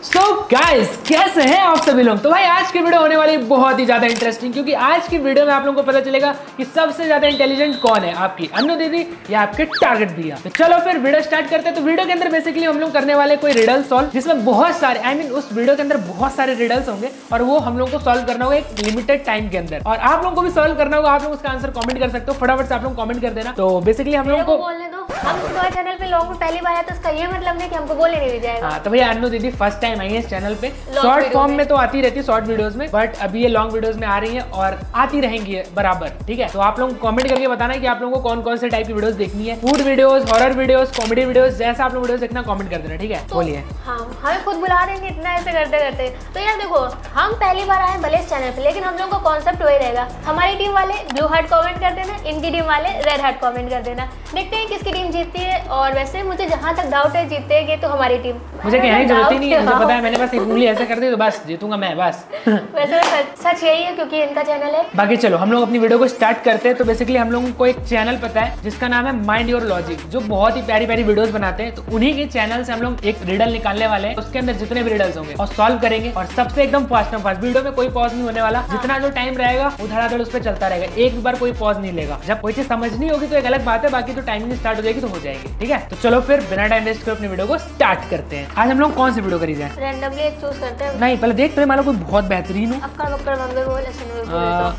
So guys, कैसे हैं आप सभी लोग। तो भाई आज की वीडियो होने वाली है बहुत ही ज्यादा इंटरेस्टिंग, क्योंकि आज की वीडियो में आप लोगों को पता चलेगा कि सबसे ज्यादा इंटेलिजेंट कौन है, आपकी अन्नू दीदी या आपके टारगेट भैया। तो चलो फिर वीडियो स्टार्ट करते हैं। तो वीडियो के अंदर बेसिकली हम लोग करने वाले कोई रिडल सॉल्व, जिसमें बहुत सारे उस वीडियो के अंदर बहुत सारे रिडल्स होंगे और वो हम लोग को सॉल्व करना होगा एक लिमिटेड टाइम के अंदर। और आप लोगों को भी सॉल्व करना होगा। आप लोग उसका आंसर कमेंट कर सकते हो, फटाफट से आप लोग कमेंट कर देना। तो बेसिकली हम लोग को बोलने दो, हम तुम्हारे चैनल पे लोगों को पहली बार आया तो इसका ये मतलब नहीं कि हमको बोलने नहीं जाएगा। हाँ, तो भैया अन्नू दीदी फर्स्ट टाइम आई है इस चैनल पे। शॉर्ट फॉर्म में तो आती रहती है शॉर्ट वीडियोस में, बट अभी ये लॉन्ग वीडियोस में आ रही है और आती रहेंगी बराबर। ठीक है, तो आप लोग कमेंट करके बताना है कि आप लोगों को कौन कौन से टाइप की वीडियोस देखनी है। Food videos, horror videos, comedy videos, जैसा आप लोग वीडियोस देखना कमेंट कर देना। ठीक है, बोलिए। हाँ, हमें खुद बुला देंगे इतना ऐसे करते करते। तो यार देखो, हम पहली बार आए भले इस चैनल पे, लेकिन हम लोगों का कॉन्सेप्ट वही रहेगा। हमारी टीम वाले ब्लू हार्ट कमेंट कर देना, इनकी टीम वाले रेड हार्ट कमेंट कर देना। देखते हैं किसकी टीम जीतती है। और वैसे मुझे जहाँ तक डाउट है जीतेगी तो हमारी टीम। मुझे कहने की जरूरत ही नहीं है, मुझे पता है। मैंने बस एक उंगली ऐसे कर दी तो बस जीतूंगा मैं, बस। वैसे सच यही है क्योंकि इनका चैनल है। बाकी चलो हम लोग अपनी वीडियो को स्टार्ट करते हैं। तो बेसिकली हम लोगों को एक चैनल पता है जिसका नाम है माइंड योर लॉजिक, जो बहुत ही प्यारी प्यारी वीडियोस बनाते हैं। तो उन्हीं के चैनल से हम लोग एक रिडल निकालने वाले हैं। उसके अंदर जितने भी रिडल्स होंगे और सॉल्व करेंगे, और सबसे एकदम फास्ट वीडियो में कोई पॉज नहीं होने वाला। जितना जो टाइम रहेगा वो धड़ाधड़ उस पर चलता रहेगा, एक बार कोई पॉज नहीं लेगा। जब कोई चीज समझनी होगी तो एक अलग बात है, बाकी तो टाइमिंग स्टार्ट हो जाएगी तो हो जाएगी। ठीक है, तो चलो फिर बिना टाइम वेस्ट कर अपनी वीडियो को स्टार्ट करते हैं। आज हम लोग कौन सी वीडियो करी जाए? रैंडमली एक चूज करते हैं। नहीं, पहले देख मान लो कोई बहुत बेहतरीन हो।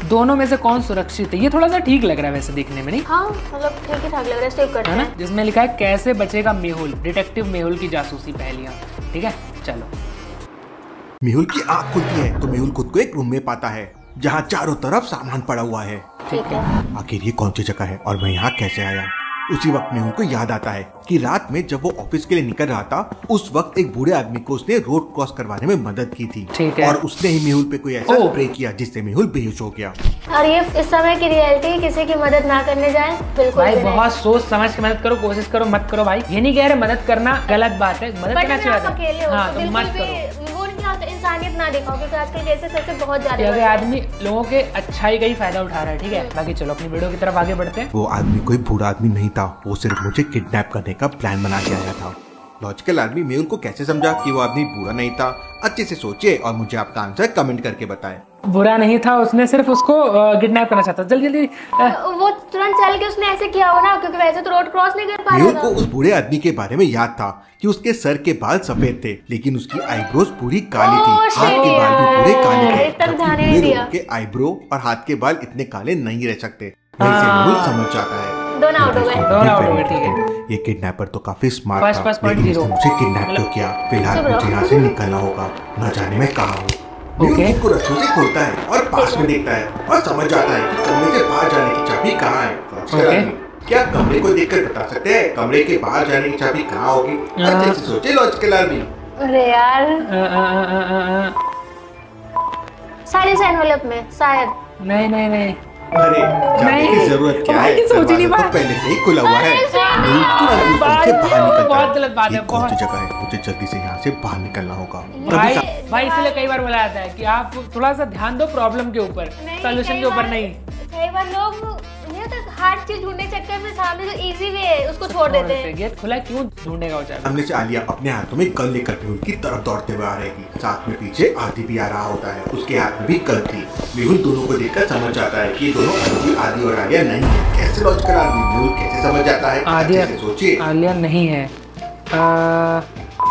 दोनों में से कौन सुरक्षित है? ये थोड़ा सा ठीक लग रहा है वैसे देखने में, नहीं? हाँ, मतलब ठीक ही ठाक लग रहा है। सेव करते हैं ना, जिसमें लिखा है कैसे बचेगा मेहुल, डिटेक्टिव मेहुल की जासूसी पहेलियां। ठीक है, चलो। मेहुल की आँख खुलती है तो मेहुल खुद को एक रूम में पाता है जहाँ चारों तरफ सामान पड़ा हुआ है। ठीक है, आखिर ये कौन सी जगह है और मैं यहाँ कैसे आया? उसी वक्त मेहुल को याद आता है कि रात में जब वो ऑफिस के लिए निकल रहा था, उस वक्त एक बूढ़े आदमी को उसने रोड क्रॉस करवाने में मदद की थी। ठीक है। और उसने ही मेहुल पे कोई ऐसा स्प्रे किया जिससे मेहुल बेहोश हो गया। और ये इस समय की रियलिटी, किसी की मदद ना करने जाए बिल्कुल भाई। बहुत सोच समझ के मदद करो, कोशिश करो, मत करो भाई। ये नहीं कह रहे मदद करना गलत बात है, मदद करना चाहिए। हाँ, तो मत करो। इंसानियत ना दिखाओ, क्योंकि आजकल केसेस ऐसे बहुत ज्यादा है। आदमी लोगों के अच्छाई का ही फायदा उठा रहा है। ठीक है, बाकी चलो अपनी वीडियो की तरफ आगे बढ़ते हैं। वो आदमी कोई बूढ़ा आदमी नहीं था, वो सिर्फ मुझे किडनैप करने का प्लान बना के आया था। लॉजिकल आदमी मेहुल को कैसे समझा कि वो आदमी बुरा नहीं था? अच्छे से सोचिए और मुझे आपका आंसर कमेंट करके बताएं। बुरा नहीं था, उसने सिर्फ उसको किडनैप करना चाहता। जल्दी जल्दी वो तुरंत चल के उसने ऐसे किया हो ना, क्योंकि वैसे तो रोड क्रॉस नहीं कर पा रहा था। मेहुल को उस बूढ़े आदमी के बारे में याद था कि उसके सर के बाल सफेद थे, लेकिन उसकी आईब्रोज पूरी काली थी। हाथ के बाल भी पूरे काले थे। बूढ़े लोगों के आईब्रो और हाथ के बाल इतने काले नहीं रह सकते। मेहुल समझ जाता है। दोनों आउट हो गए। ठीक है। ये किडनैपर तो काफी स्मार्ट था, लेकिन इसने मुझे किडनैप क्यों किया? फिलहाल मुझे यहाँ से निकलना होगा, न जाने में कहाँ हूँ। मेहुल को रस्सियों से खोलता है और पास में देखता है और समझ जाता है कि कमरे से बाहर जाने की चाबी कहाँ है। क्या कमरे को देखकर बता सकते हैं कमरे के बाहर जाने की चाबी कहाँ होगी? अच्छे से सोचे लॉजिकल आदमी। अरे यार, साइलेंस एनवेलप में शायद। नहीं। अरे जाने की जरूरत क्या है? सोच नहीं पा। तो पहले से ही खुला हुआ है। बहुत गलत बात है। कौन सी जगह है? मुझे जल्दी से यहाँ से बाहर निकलना होगा। भाई इसलिए कई बार बोला जाता है कि आप थोड़ा सा ध्यान दो प्रॉब्लम के ऊपर, सॉल्यूशन के ऊपर नहीं। कई बार लोग हार्ड चीज ढूंढने चक्कर में सामने जो इजी वे है उसको छोड़ देते हैं। गेट खुला क्यों ढूंढेगा वो? सामने से आलिया अपने हाथों में गन लेकर मेहुल की तरफ दौड़ते हुए आ रहेगी। साथ में पीछे आदि भी आ रहा होता है, उसके हाथ में भी गन थी। मेहुल दोनों को देखकर समझ जाता है कि ये दोनों आदि और आलिया नहीं है। कैसे लॉजिकल आदमी मेहुल कैसे समझ जाता है? सोचिए, आलिया नहीं है।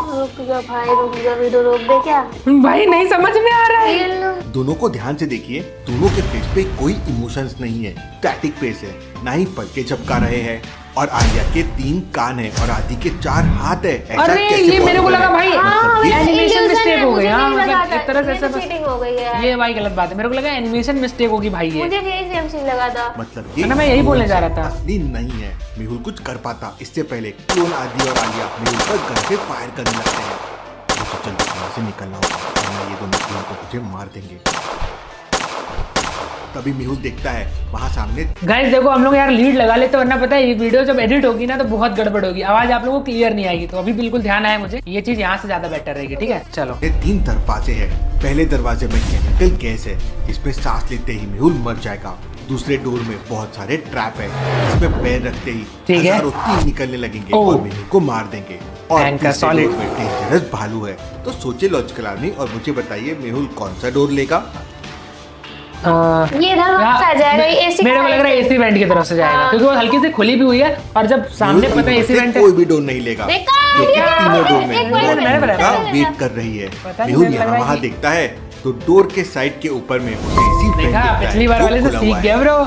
रुक जा भाई, रुक जा, वीडियो रोक दे क्या? भाई नहीं समझ में आ रहा है। दोनों को ध्यान से देखिए, दोनों के फेस पे कोई इमोशंस नहीं है, स्टैटिक फेस है। ना ही पलके झपका रहे हैं। और आलिया के 3 कान है और आदि के 4 हाथ है। अरे ये मेरे को लगा भाई एनिमेशन मिस्टेक हो गई। हाँ, मतलब एक तरह से चीटिंग हो गई है। ये भाई गलत बात है, मेरे को लगा एनिमेशन मिस्टेक होगी भाई। ये मुझे भी सेम चीज लगा था। मतलब ये मैं यही बोलने जा रहा था। असली नहीं है। मेहुल कुछ कर पाता इससे पहले क्यों आदि और आलिया मेहुल पर गन से फायर करने लगते हैं। मुझे जल्दी यहाँ से निकलना होगा वरना ये दोनों मुझे मार देंगे। तभी मेहुल देखता है वहाँ सामने। गाइस देखो, हम लोग यार लीड लगा लेते, वरना पता है ये वीडियो जब एडिट होगी ना तो बहुत गड़बड़ होगी, आवाज आप लोगों को क्लियर नहीं आएगी। तो अभी बिल्कुल ध्यान आया मुझे, ये चीज यहाँ से ज्यादा बेटर रहेगी। ठीक है, चलो। ये 3 दरवाजे हैं। पहले दरवाजे में केमिकल गैस है, इसमें सांस लेते ही मेहुल मर जाएगा। दूसरे डोर में बहुत सारे ट्रैप है, इसमें पैर रखते ही हजारों तीर निकलने लगेंगे और मेहुल को मार देंगे। और एंकर तीसरे सॉलिड डोर में डेंजरस भालू है। तो सोचिए लॉजिकल आर्मी और मुझे बताइए मेहुल कौन सा डोर लेगा? ये आ जाएगा एसी। मेरे को लग रहा है एसी वेंट की तरफ से जाएगा क्योंकि वो हल्की से खुली भी हुई है और जब सामने पता है एसी वेंट है कोई भी डोर नहीं लेगा क्योंकि तीनों डोर में का वेट कर रही है। मेहुल यहाँ वहाँ देखता है तो डोर के साइड के ऊपर में उसे एसी वेंट देखा, पिछली बार वाले से सीख गया ब्रो।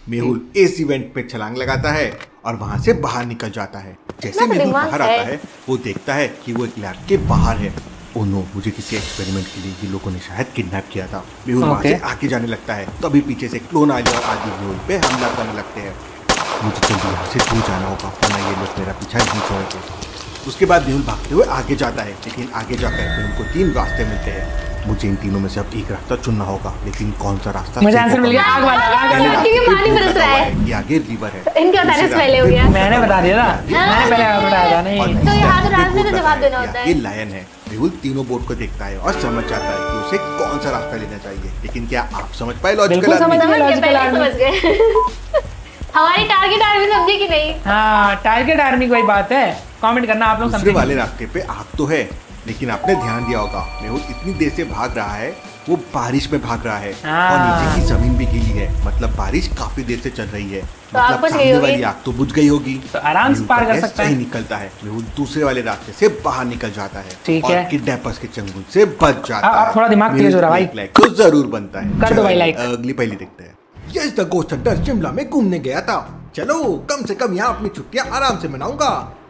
मेहुल एसी वेंट पे छलांग लगाता है और वहाँ से बाहर निकल जाता है। जैसे मेहुल बाहर आता है वो देखता है कि वो एक लैब के बाहर है। ओह नो, मुझे किसी एक्सपेरिमेंट के लिए ये लोगों ने शायद किडनैप किया था। मेहुल वहाँ से आगे जाने लगता है तो अभी पीछे से क्लोन आदि और आदि मेहुल पे हमला करने लगते हैं। मुझे जल्दी यहाँ से दूर जाना होगा वरना ये लोग मेरा पीछा नहीं छोड़ेंगे। उसके बाद मेहुल भागते हुए आगे जाता है लेकिन आगे जाकर मेहुल को 3 रास्ते मिलते हैं। मुझे इन तीनों में से अब एक रास्ता चुनना होगा लेकिन कौन सा रास्ता? मुझे आंसर मिल गया, आग वाला। पानी बरस रहा है, ये आगे रिवर है। इनके बताने से पहले हो गया। मैंने बता दिया था, मैंने पहले बताया था। नहीं तो यहाँ तो रास्ते का जवाब देना होता है। ये लायन है। मेहुल तीनों बोर्ड को देखता है और समझ जाता है कि उसे कौन सा रास्ता लेना चाहिए। लेकिन क्या आप समझ पाए लॉजिकल आर्मी? समझ गए। हमारी टारगेट आर्मी समझी कि नहीं? हाँ, टारगेट आर्मी की वही बात है। कमेंट करना आप लोग। दूसरे वाले रास्ते पे आग तो है लेकिन आपने ध्यान दिया होगा मेहुल इतनी देर से भाग रहा है, वो बारिश में भाग रहा है और नीचे की जमीन भी गीली है, मतलब बारिश काफी देर से चल रही है। मतलब सामने वाली आग तो बुझ गई होगी तो आराम से पार कर सकता है। निकलता है मेहुल दूसरे वाले रास्ते से बाहर निकल जाता है। ठीक है, किडनैपर्स के चंगुल से बच जाता है। अब थोड़ा दिमाग तेज हो रहा है भाई, तो जरूर बनता है। कर दो भाई लाइक। अगली पहली देखते हैं। Yes the ghost Hunter Shimla में घूमने गया था। चलो कम से कम यहाँ अपनी छुट्टियाँ आराम से मनाऊंगा।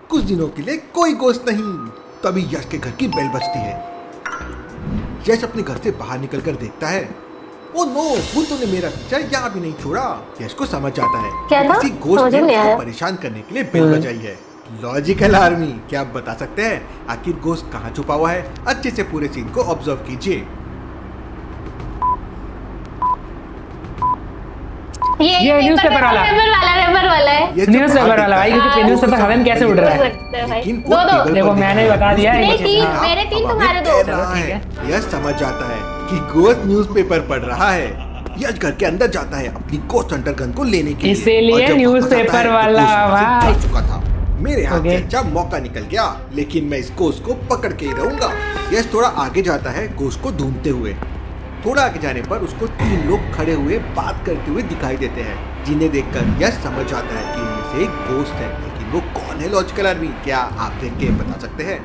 कुछ दिनों के लिए कोई गोश्त नहीं। तभी यश के घर की बेल बजती है। यश अपने घर से बाहर निकलकर देखता है, ओ नो, भूतों ने मेरा पीछा यहाँ भी नहीं छोड़ा। यश को समझ आता है किसी गोश्त ने उसको परेशान करने के लिए बेल बजाई है। लॉजिकल आर्मी, क्या आप बता सकते हैं आखिर गोश्त कहाँ छुपा हुआ है? अच्छे से पूरे सीन को ऑब्जर्व कीजिए। ये न्यूज़पेपर वाला है। न्यूज़पेपर वाला भाई, क्योंकि न्यूज़पेपर हवा में कैसे उड़ रहा है? देखो मैंने बता दिया है। मेरे 3 तुम्हारे 2। यश समझ जाता है कि गोश्त न्यूज़पेपर पढ़ रहा है। यश घर के अंदर जाता है अपनी गोश्त हंटर गन को लेने के लिए। इसीलिए न्यूज़पेपर वाला भाई चुका था। मेरे हाथ से अच्छा मौका निकल गया लेकिन मैं इस गोश्त को पकड़ के ही रहूंगा। यश थोड़ा आगे जाता है गोश्त को ढूंढते हुए। थोड़ा आगे जाने पर उसको 3 लोग खड़े हुए बात करते हुए दिखाई देते हैं, जिन्हें देखकर यश समझ आता है कि इनमें से एक गोश्त है। लेकिन वो कौन है लॉजिकल आर्मी? क्या आप देख के बता सकते हैं?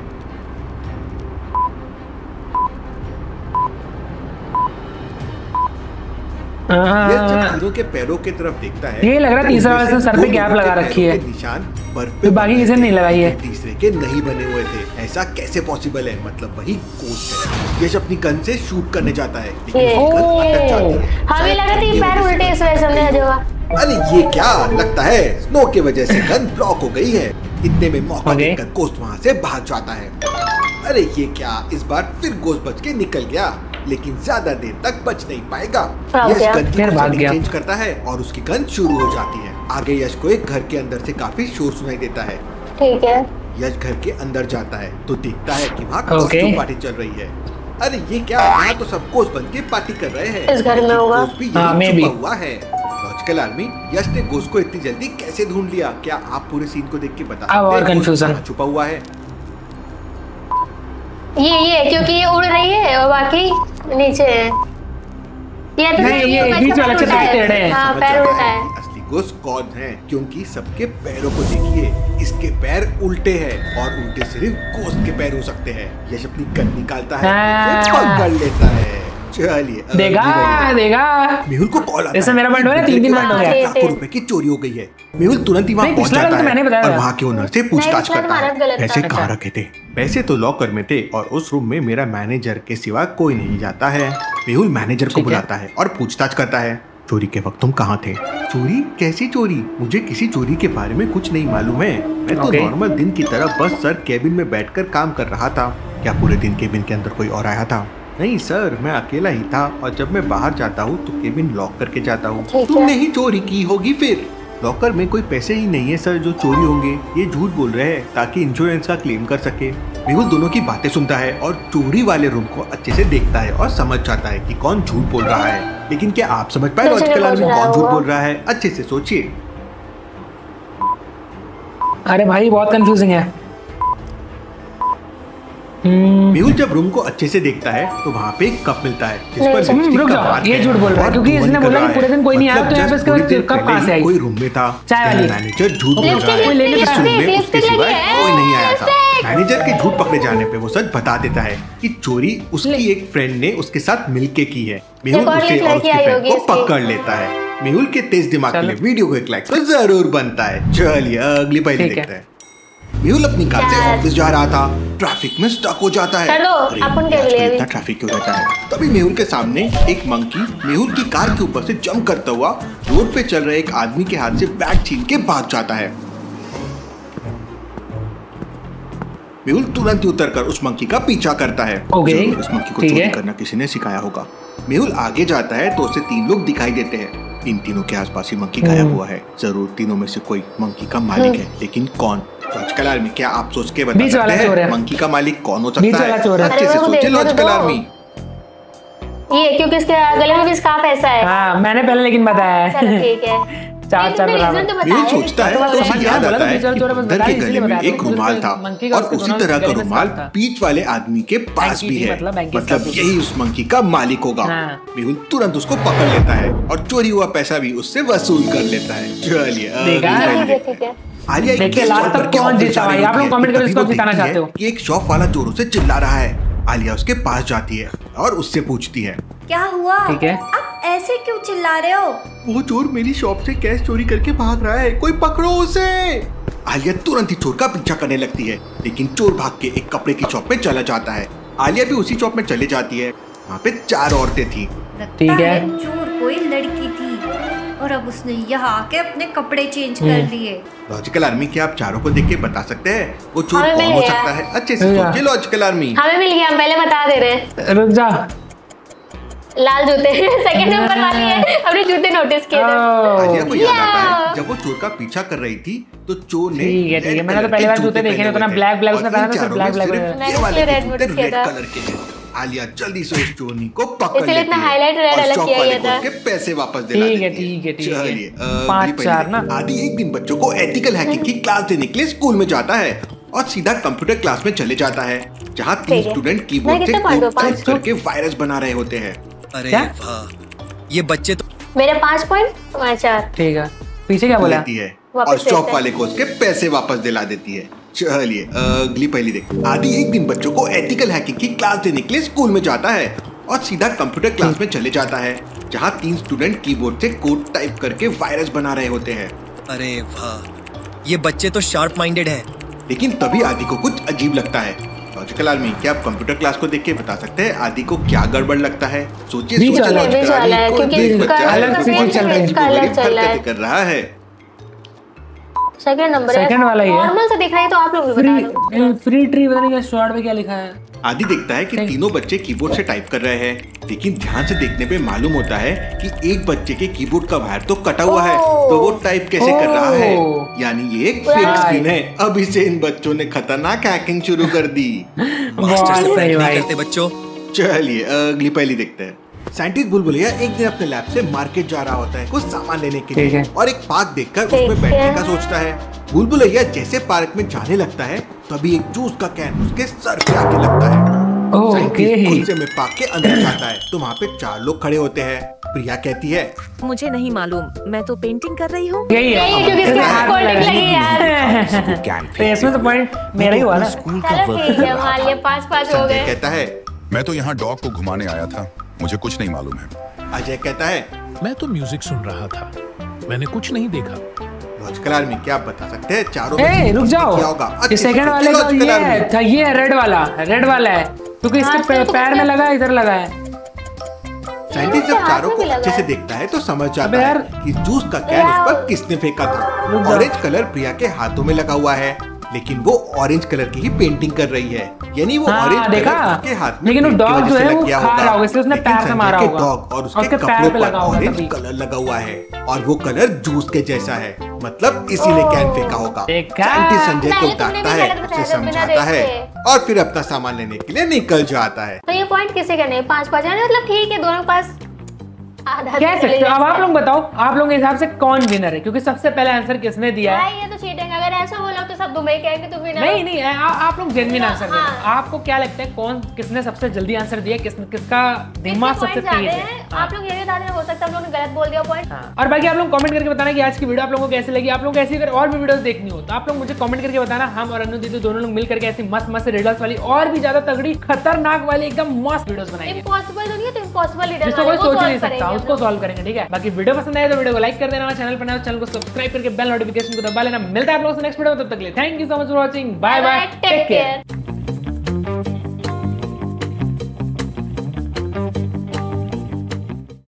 जब हीरो के पैरों की तरफ देखता है, ये लग रहा है तीसरा वाले सर पे कैप लगा रखी है, निशान बर्फ पे बाकी किसी ने नहीं लगाई है। तीसरे के नहीं बने हुए थे। ऐसा कैसे पॉसिबल है? मतलब वही गोश्त है। यश अपनी गन से शूट करने जाता है लेकिन गन अटक जाती है। हमें लगा था ये पैर उल्टे इस वजह से हमने जवा। अरे ये क्या लगता है स्नो की वजह से गन ब्लॉक हो गई है। इतने में मौका देखकर गोश्त वहाँ से भाग जाता है। अरे ये क्या, इस बार फिर गोश्त बच के निकल गया लेकिन ज्यादा देर तक बच नहीं पाएगा। यश गन की सेटिंग चेंज करता है और उसकी गन शुरू हो जाती है। आगे यश को एक घर के अंदर से काफी शोर सुनाई देता है। ठीक है, यश घर के अंदर जाता है तो देखता है कि वहाँ कॉस्ट्यूम पार्टी चल रही है। अरे ये क्या, यहाँ तो सब गोश्त बन के पार्टी कर रहे हैं। इस घर में होगा। गोश्त भी यहीं छुपा हुआ है। लॉजिकल आर्मी, यश ने गोश्त को इतनी जल्दी कैसे ढूंढ लिया? क्या आप पूरे सीन को देख के बता सकते हैं छुपा हुआ है? ये क्योंकि ये उड़ रही है और बाकी नीचे है। ये तो नहीं, ये बीच वाला टेढ़े है। हाँ, पैर उल्टा है। असली गोश्त कौन है? क्योंकि सबके पैरों को देखिए, इसके पैर उल्टे हैं और उल्टे सिर्फ गोश्त के पैर हो सकते हैं। यश अपनी गन निकालता है, पकड़ लेता है। चलिए देगा मेहुल को कॉल आता है। मेरा पॉइंट हो गया, 3 पॉइंट हो गया। लाखों रुपए की चोरी हो गई है। मेहुल तुरंत ही वहाँ पहुँच जाता है और वहाँ के ओनर से पूछताछ करता है। पैसे कहाँ रखे थे? पैसे तो लॉकर में थे और उस रूम में मेरा मैनेजर के सिवा कोई नहीं जाता है। मेहुल मैनेजर को बुलाता है और पूछताछ करता है, चोरी के वक्त तुम कहाँ थे? चोरी? कैसी चोरी? मुझे किसी चोरी के बारे में कुछ नहीं मालूम है। मैं तो नॉर्मल दिन की तरह बस सर केबिन में बैठकर काम कर रहा था। क्या पूरे दिन केबिन के अंदर कोई और आया था? नहीं सर, मैं अकेला ही था और जब मैं बाहर जाता हूँ तो केबिन लॉक करके जाता हूँ। तुमने ही चोरी की होगी फिर। लॉकर में कोई पैसे ही नहीं है सर जो चोरी होंगे। ये झूठ बोल रहे हैं ताकि इंश्योरेंस का क्लेम कर सके। मेहुल दोनों की बातें सुनता है और चोरी वाले रूम को अच्छे से देखता है और समझ जाता है कि कौन झूठ बोल रहा है। लेकिन क्या आप समझ पाए लॉजिकल आर्मी कौन झूठ बोल रहा है? अच्छे से सोचिए। अरे भाई बहुत कंफ्यूजिंग है। मेहुल जब रूम को अच्छे से देखता है तो वहाँ पे एक कप मिलता है जिस पर लिपस्टिक रुक का जाओ, मार्क ये है झूठ बोल रहा है और क्योंकि धुआं इसने निकल बोला रहा कि पूरे दिन कोई नहीं आया, तो यहाँ पे इसके थोड़ी बाद देर कप कहाँ से आई? कोई रूम में था, चाय वाली। मैनेजर झूठ बोल रहा है, कोई लेने इस का रूम में उसके लिपस्टिक सिवाय लगी है। कोई नहीं आया था। मैनेजर के झूठ पकड़े जाने पे वो सच बता देता है कि चोरी उसकी एक फ्रेंड ने उसके साथ मिलके की है। मेहुल एक और उसे और लड़की उसकी आई फ्रेंड होगी को इसकी। पकड़ लेता है। मेहुल के तेज दिमाग के लिए वीडियो को एक लाइक तो जरूर बनता है। चलिए अगली पहली देखते हैं। मेहुल अपनी कार से ऑफिस जा रहा था, ट्रैफिक में स्टक हो जाता है। कर दो, अरे, अपन क्या आजकल मिले अभी? इतना ट्रैफिक क्यों रहता है? तभी मेहुल के सामने एक मंकी मेहुल की कार के ऊपर से जंप करता हुआ रोड पे चल रहे एक आदमी के हाथ से बैग छीन के भाग जाता है। मेहुल तुरंत ही उतरकर उस मंकी का पीछा करता है। जरूर उस मंकी को चोरी करना किसी ने सिखाया होगा। मेहुल आगे जाता है तो उसे 3 लोग दिखाई देते हैं। इन तीनों के आसपास ही मंकी गायब हुआ है। जरूर तीनों में से कोई मंकी का मालिक है, लेकिन कौन? लॉजिकल आर्मी, क्या आप सोच के बता सकते हैं मंकी का मालिक कौन हो सकता है? अच्छे से सोचिए लॉजिकल आर्मी। ये क्योंकि इसके गले में भी स्कार्फ ऐसा है। हाँ मैंने पहले लेकिन बताया है। चलो ठीक है। चार बराबर। मेहुल सोचता है तो उसे याद आता है कि बंदर के गले में एक रुमाल था और उसी तरह का रुमाल बीच वाले आदमी के पास भी है। मतलब यही उस मंकी का मालिक होगा। मेहुल तुरंत उसको पकड़ लेता है और चोरी हुआ पैसा भी उससे वसूल कर लेता है। चलिए आलिया एक केस सॉल्व करके ऑफिस जा रही होती है। तभी वो देखती है कि एक शॉप वाला जोरों से चिल्ला रहा है। आलिया उसके पास जाती है और उससे पूछती है, क्या हुआ? ठीक है, आप ऐसे क्यों चिल्ला रहे हो? वो चोर मेरी शॉप से कैश चोरी करके भाग रहा है, कोई पकड़ो उसे। आलिया तुरंत ही चोर का पीछा करने लगती है, लेकिन चोर भाग के एक कपड़े की शॉप में चला जाता है। आलिया भी उसी शॉप में चली जाती है। वहाँ पे 4 औरतें थी। ठीक है, चोर कोई लड़की थी और अब उसने यहाँ आके अपने कपड़े चेंज कर लिए। लॉजिकल आर्मी, क्या आप चारों को देख के बता सकते हैं वो चोर कौन हो सकता है? अच्छे से सोचिए लॉजिकल आर्मी। हमें मिल गया, हम पहले बता दे रहे हैं। रुक जा। लाल जूते सेकंड नंबर वाली है। अपने जूते नोटिस किए थे। आलिया को याद आता है जब वो चोर का पीछा कर रही थी तो चोर ने ठीक है मैंने तो पहली बार जूते देखे नहीं, तो ना ब्लैक उसने पहना था, ब्लैक रेड कलर के हैं। आलिया जल्दी से उस चोरनी को पकड़ लेती है। इतना हाईलाइट रेड अलग किया गया था। उसके पैसे वापस दिला देती है। ठीक है। चलिए 5-4 ना। आदि एक दिन बच्चों को एथिकल हैकिंग की क्लास देने के लिए स्कूल में जाता है और सीधा कंप्यूटर क्लास में चले जाता है जहाँ 3 स्टूडेंट कीबोर्ड से कोड टाइप करके वायरस बना रहे होते हैं। अरे वाह, ये बच्चे तो मेरे 5 पॉइंट, तुम्हारे 4। ठीक है, पीछे क्या बोला? है और शॉप वाले को उसके पैसे वापस दिला देती है। चलिए अगली पहली देख। आदि एक दिन बच्चों को एथिकल हैकिंग की क्लास देने के लिए स्कूल में जाता है और सीधा कंप्यूटर क्लास में चले जाता है जहाँ 3 स्टूडेंट कीबोर्ड से कोड टाइप करके वायरस बना रहे होते हैं। अरे वाह, ये बच्चे तो शार्प माइंडेड हैं। लेकिन तभी आदि को कुछ अजीब लगता है। लॉजिकल आर्मी, क्या आप कंप्यूटर क्लास को देख के बता सकते हैं आदि को क्या गड़बड़ लगता है? सोचिए लॉजिकल आर्मी कर रहा है। सेकंड नंबर सेकंड वाला ही है। नॉर्मल से दिख रहा है, तो आप लोग भी बता दो। फ्री ट्री पता नहीं क्या शॉर्ट पे क्या लिखा है। आदि देखता है कि तीनों बच्चे कीबोर्ड से टाइप कर रहे हैं, लेकिन ध्यान से देखने पे मालूम होता है कि एक बच्चे के कीबोर्ड का वायर तो कटा हुआ है, तो वो टाइप कैसे कर रहा है? यानी ये एक फेक स्क्रीन है। अब इसे इन बच्चों ने खतरनाक हैकिंग शुरू कर दी। मास्टर से नहीं करते बच्चों। चलिए अगली पहली देखते हैं। साइंटिस्ट बुलबुलिया एक दिन अपने लैब से मार्केट जा रहा होता है कुछ सामान लेने के लिए और एक पार्क देखकर उसमें बैठने का सोचता है। बुलबुलिया जैसे पार्क में जाने लगता है तभी एक जूस का कैन उसके सर पे आके लगता है। साइंटिस्ट गुस्से में पार्क के अंदर जाता है तो वहाँ पे 4 लोग खड़े होते हैं। प्रिया कहती है, मुझे नहीं मालूम, मैं तो पेंटिंग कर रही हूँ। यही है क्योंकि इसके हाथ कोल्ड लगी यार। तो इसमें तो पॉइंट मेरा ही हुआ ना। चलो ठीक है, मान लिया 5-5 हो गए। कहता है, मैं तो यहाँ डॉग को घुमाने आया था, मुझे कुछ नहीं मालूम है। अजय कहता है, मैं तो म्यूजिक सुन रहा था, मैंने कुछ नहीं देखा। लॉजिकल आर्मी, क्या आप बता सकते हैं चारों में रुक जाओ, क्या होगा? ये सेकंड वाले का ये है रेड वाला है क्योंकि इसके पैर में लगा है, इधर लगा है। साइंटिस्ट जब चारों को अच्छे से देखता है तो समझ जाता है कि जूस का कैन उस पर किसने फेंका था। ऑरेंज कलर प्रिया के हाथों में लगा हुआ है, लेकिन वो ऑरेंज कलर की ही पेंटिंग कर रही है। यानी वो ऑरेंज देखा उसके हाथ में, लेकिन वो डॉग जो है वो खा रहा होगा, इसलिए उसने पैर से मारा होगा। डॉग और उसके कपड़ों पर ऑरेंज कलर लगा हुआ है और वो कलर जूस के जैसा है, मतलब इसी ने कैन फेंका होगा। साइंटिस्ट संजय को डांटता है, उसे समझाता है और फिर अपना सामान लेने के लिए निकल जाता है। तो ये पॉइंट किसे करने? 5-5 है, मतलब ठीक है, दोनों के पास आधा। कह सकते हो। अब आप लोग बताओ, आप लोगों के हिसाब से कौन विनर है, क्योंकि सबसे पहले आंसर किसने दिया है? ये तो चीटिंग। अगर ऐसा बोला तो सब सब तुम ही कहेंगे तुम ही ना। नहीं आप लोग जेन्युइन आंसर देना। आपको क्या लगता है कौन किसने सबसे जल्दी आंसर दिया, किसका दिमाग सबसे तेज है? आप लोग ये बता देना, हो सकता है हम लोगों ने गलत बोल दिया पॉइंट। और बाकी आप लोग कमेंट करके बताना कि आज की वीडियो आप लोगों को कैसी लगी। आप लोगों को ऐसी अगर और भी वीडियोस देखनी हो तो आप लोग मुझे कमेंट करके बताना। हम और अनु दीदी दोनों लोग मिलकर के ऐसी मस्त मस्त रिडल्स वाली और भी ज्यादा तगड़ी खतरनाक वाली एकदम मस्त वीडियोस बनाएंगे। इम्पॉसिबल दुनिया तो इम्पॉसिबल रिडल जिसको कोई सोच नहीं सकता उसको सॉल्व करेंगे, ठीक है। बाकी वीडियो पसंद आए तो वीडियो को लाइक कर देना, चैनल पर नए हो चैनल को सब्सक्राइब करके बेल नोटिफिकेशन को दबा लेना। मिलता है आप लोगों से नेक्स्ट वीडियो में, तब तक के लिए thank you so much for watching. Bye bye, take care.